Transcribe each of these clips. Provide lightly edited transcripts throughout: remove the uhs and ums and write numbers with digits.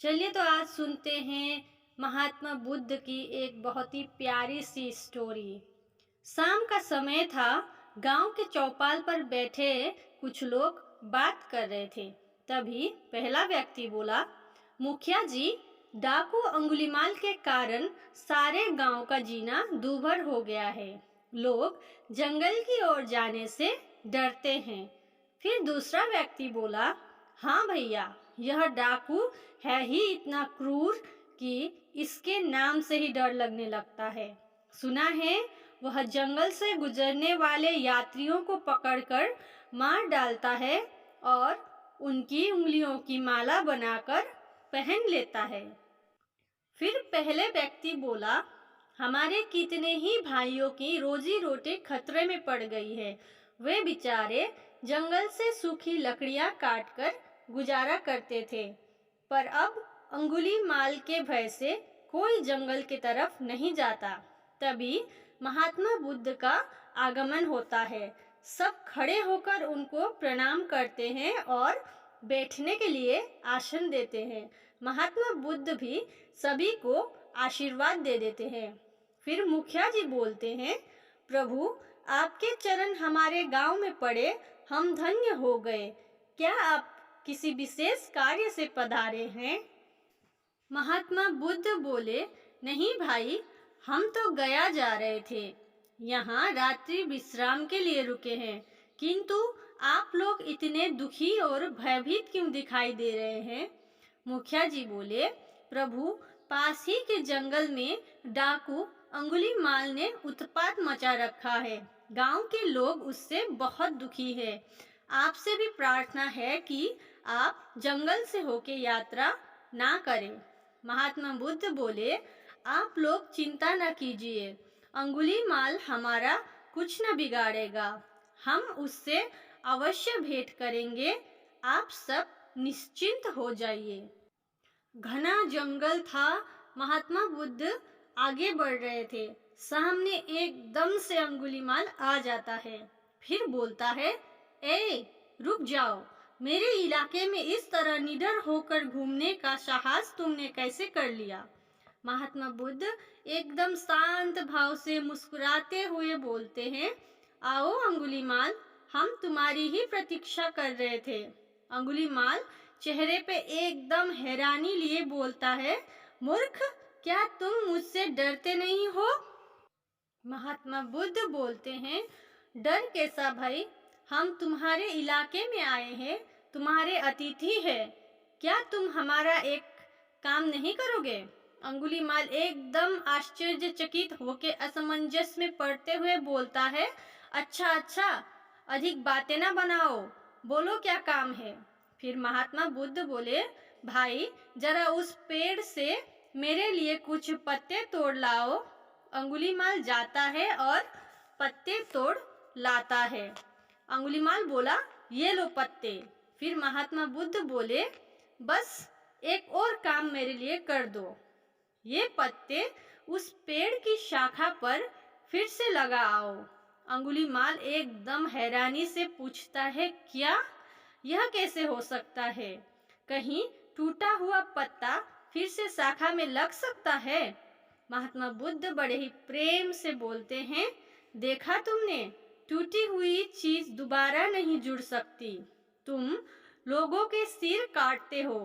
चलिए तो आज सुनते हैं महात्मा बुद्ध की एक बहुत ही प्यारी सी स्टोरी। शाम का समय था। गांव के चौपाल पर बैठे कुछ लोग बात कर रहे थे। तभी पहला व्यक्ति बोला, मुखिया जी, डाकू अंगुलीमाल के कारण सारे गांव का जीना दूभर हो गया है। लोग जंगल की ओर जाने से डरते हैं। फिर दूसरा व्यक्ति बोला, हाँ भैया, यह डाकू है ही इतना क्रूर कि इसके नाम से ही डर लगने लगता है। सुना है वह जंगल से गुजरने वाले यात्रियों को पकड़कर मार डालता है और उनकी उंगलियों की माला बनाकर पहन लेता है। फिर पहले व्यक्ति बोला, हमारे कितने ही भाइयों की रोजी रोटी खतरे में पड़ गई है। वे बेचारे जंगल से सूखी लकड़ियां काटकर गुजारा करते थे, पर अब अंगुलीमाल के भय से कोई जंगल की तरफ नहीं जाता। तभी महात्मा बुद्ध का आगमन होता है। सब खड़े होकर उनको प्रणाम करते हैं और बैठने के लिए आसन देते हैं। महात्मा बुद्ध भी सभी को आशीर्वाद दे देते हैं। फिर मुखिया जी बोलते हैं, प्रभु, आपके चरण हमारे गांव में पड़े, हम धन्य हो गए। क्या आप किसी विशेष कार्य से पधारे हैं? महात्मा बुद्ध बोले, नहीं भाई, हम तो गया जा रहे थे। यहाँ रात्रि विश्राम के लिए रुके हैं, किंतु आप लोग इतने दुखी और भयभीत क्यों दिखाई दे रहे हैं? मुखिया जी बोले, प्रभु, पास ही के जंगल में डाकू अंगुलीमाल ने उत्पात मचा रखा है। गांव के लोग उससे बहुत दुखी है। आपसे भी प्रार्थना है कि आप जंगल से होके यात्रा ना करें। महात्मा बुद्ध बोले, आप लोग चिंता न कीजिए, अंगुलीमाल हमारा कुछ न बिगाड़ेगा। हम उससे अवश्य भेंट करेंगे। आप सब निश्चिंत हो जाइए। घना जंगल था। महात्मा बुद्ध आगे बढ़ रहे थे। सामने एकदम से अंगुलीमाल आ जाता है। फिर बोलता है, ए, रुक जाओ। मेरे इलाके में इस तरह निडर होकर घूमने का साहस तुमने कैसे कर लिया? महात्मा बुद्ध एकदम शांत भाव से मुस्कुराते हुए बोलते हैं, आओ अंगुलीमाल, हम तुम्हारी ही प्रतीक्षा कर रहे थे। अंगुलीमाल चेहरे पे एकदम हैरानी लिए बोलता है, मूर्ख, क्या तुम मुझसे डरते नहीं हो? महात्मा बुद्ध बोलते हैं, डर कैसा भाई, हम तुम्हारे इलाके में आए हैं, तुम्हारे अतिथि हैं। क्या तुम हमारा एक काम नहीं करोगे? अंगुलीमाल एकदम आश्चर्यचकित होकर असमंजस में पड़ते हुए बोलता है, अच्छा अच्छा, अधिक बातें ना बनाओ, बोलो क्या काम है? फिर महात्मा बुद्ध बोले, भाई, जरा उस पेड़ से मेरे लिए कुछ पत्ते तोड़ लाओ। अंगुलीमाल जाता है और पत्ते तोड़ लाता है। अंगुलीमाल बोला, ये लो पत्ते। फिर महात्मा बुद्ध बोले, बस एक और काम मेरे लिए कर दो। ये पत्ते उस पेड़ की शाखा पर फिर से लगा आओ। अंगुलीमाल एकदम हैरानी से पूछता है, क्या? यह कैसे हो सकता है? कहीं टूटा हुआ पत्ता फिर से शाखा में लग सकता है? महात्मा बुद्ध बड़े ही प्रेम से बोलते हैं, देखा तुमने, टूटी हुई चीज दोबारा नहीं जुड़ सकती। तुम लोगों के सिर काटते हो,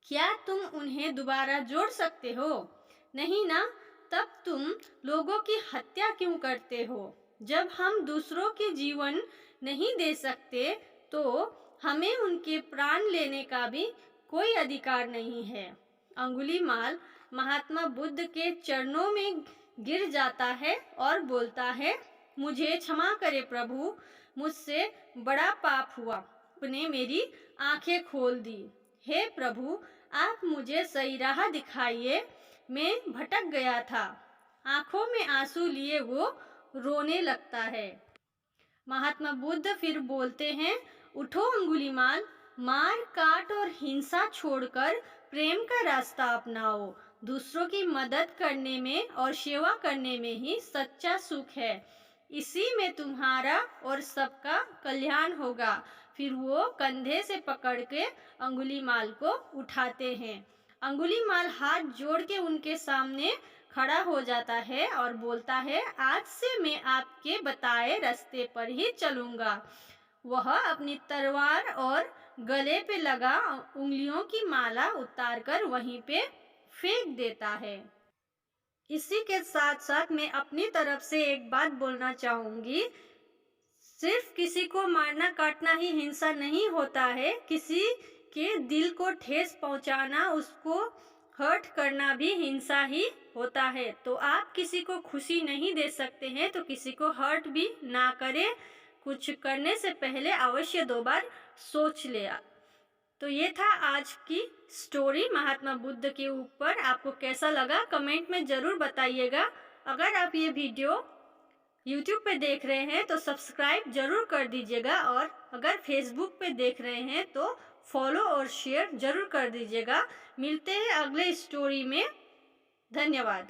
क्या तुम उन्हें दोबारा जोड़ सकते हो? नहीं ना, तब तुम लोगों की हत्या क्यों करते हो? जब हम दूसरों के जीवन नहीं दे सकते तो हमें उनके प्राण लेने का भी कोई अधिकार नहीं है। अंगुलीमाल महात्मा बुद्ध के चरणों में गिर जाता है और बोलता है, मुझे क्षमा करे प्रभु, मुझसे बड़ा पाप हुआ, आपने मेरी आंखें खोल दी। हे प्रभु, आप मुझे सही राह दिखाइए, मैं भटक गया था। आंखों में आंसू लिए वो रोने लगता है। महात्मा बुद्ध फिर बोलते हैं, उठो अंगुलीमाल, मार काट और हिंसा छोड़कर प्रेम का रास्ता अपनाओ। दूसरों की मदद करने में और सेवा करने में ही सच्चा सुख है। इसी में तुम्हारा और सबका कल्याण होगा। फिर वो कंधे से पकड़ के अंगुलीमाल को उठाते हैं। अंगुलीमाल हाथ जोड़ के उनके सामने खड़ा हो जाता है और बोलता है, आज से मैं आपके बताए रास्ते पर ही चलूंगा। वह अपनी तलवार और गले पे लगा उंगलियों की माला उतारकर वहीं पे फेंक देता है। इसी के साथ साथ मैं अपनी तरफ से एक बात बोलना चाहूंगी, सिर्फ किसी को मारना काटना ही हिंसा नहीं होता है, किसी के दिल को ठेस पहुंचाना, उसको हर्ट करना भी हिंसा ही होता है। तो आप किसी को खुशी नहीं दे सकते हैं तो किसी को हर्ट भी ना करें। कुछ करने से पहले अवश्य 2 बार सोच ले। तो ये था आज की स्टोरी महात्मा बुद्ध के ऊपर। आपको कैसा लगा कमेंट में ज़रूर बताइएगा। अगर आप ये वीडियो YouTube पे देख रहे हैं तो सब्सक्राइब जरूर कर दीजिएगा, और अगर Facebook पे देख रहे हैं तो फॉलो और शेयर जरूर कर दीजिएगा। मिलते हैं अगले स्टोरी में। धन्यवाद।